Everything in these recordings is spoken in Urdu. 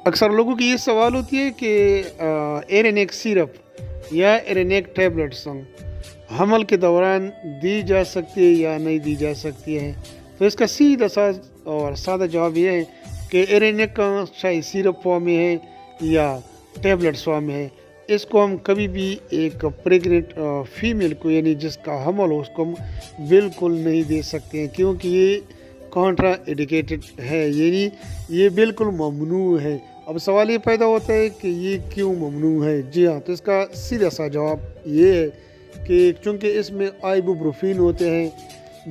اکثر لوگوں کی یہ سوال ہوتی ہے کہ ایرینیک سیرپ یا ایرینیک ٹیبلٹس حمل کے دوران دی جا سکتی ہے یا نہیں دی جا سکتی ہے. تو اس کا سیدھا اور سادہ جواب یہ ہے کہ ایرینیک چاہے سیرپ فارم میں ہے یا ٹیبلٹس فارم میں ہے، اس کو ہم کبھی بھی ایک پریگننٹ فیمیل کو یعنی جس کا حمل ہو اس کو ہم بالکل نہیں دے سکتے ہیں، کیونکہ یہ کانٹرا انڈیکیٹڈ ہے، یعنی یہ بالکل ممنوع ہے. اب سوال یہ پیدا ہوتا ہے کہ یہ کیوں ممنوع ہے؟ جی ہاں، تو اس کا سیدھا سا جواب یہ ہے کہ چونکہ اس میں آئبوپروفین ہوتے ہیں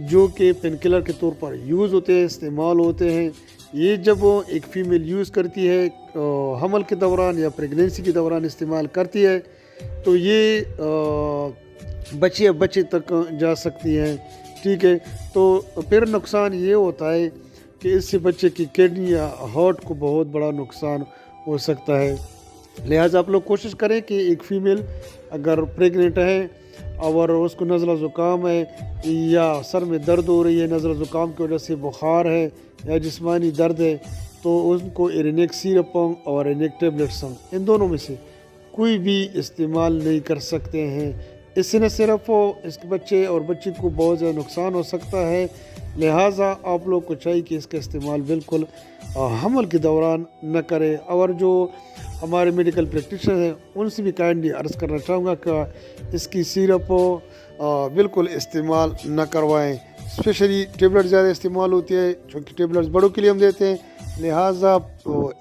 جو کہ پین کلر کے طور پر یوز ہوتے ہیں، استعمال ہوتے ہیں. یہ جب وہ ایک فیمیل یوز کرتی ہے حمل کے دوران یا پریگنینسی کے دوران استعمال کرتی ہے تو یہ بچے تک جا سکتی ہیں. ٹھیک ہے، تو پھر نقصان یہ ہوتا ہے کہ اس سے بچے کی کڈنی یا ہارٹ کو بہت بڑا نقصان ہو سکتا ہے. لہٰذا آپ لوگ کوشش کریں کہ ایک فیمیل اگر پریگننٹ ہے اور اس کو نزلہ زکام ہے یا سر میں درد ہو رہی ہے نزلہ زکام کی وجہ سے، بخار ہے یا جسمانی درد ہے، تو ان کو ایرینیک سیرپ اور ایرینیک ٹیبلٹس ان دونوں میں سے کوئی بھی استعمال نہیں کر سکتے ہیں. اس سے نہ صرف اس کے بچے اور بچی کو بہت زیادہ نقصان ہو سکتا ہے، لہٰذا آپ لوگ کو چاہیے کہ اس کا استعمال بالکل حمل کے دوران نہ کریں. اور جو ہمارے میڈیکل پریکٹیشنر ہیں ان سے بھی کائنڈلی عرض کرنا چاہوں گا کہ اس کی سیرپ بالکل استعمال نہ کروائیں. اسپیشلی ٹیبلٹ زیادہ استعمال ہوتی ہے، چونکہ ٹیبلٹس بڑوں کے لیے ہم دیتے ہیں، لہٰذا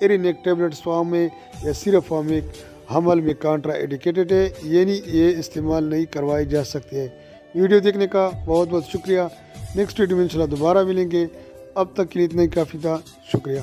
ایرینیک ٹیبلٹس فارم میں یا سیرپ فارم میں حمل میں کانٹرا انڈیکیٹڈ ہے، یعنی یہ استعمال نہیں کروائی جا سکتی ہے. ویڈیو دیکھنے کا بہت بہت شکریہ. نیکسٹ ویڈیو میں انشاءاللہ دوبارہ ملیں گے. اب تک کے لیے اتنا ہی کافی تھا. شکریہ.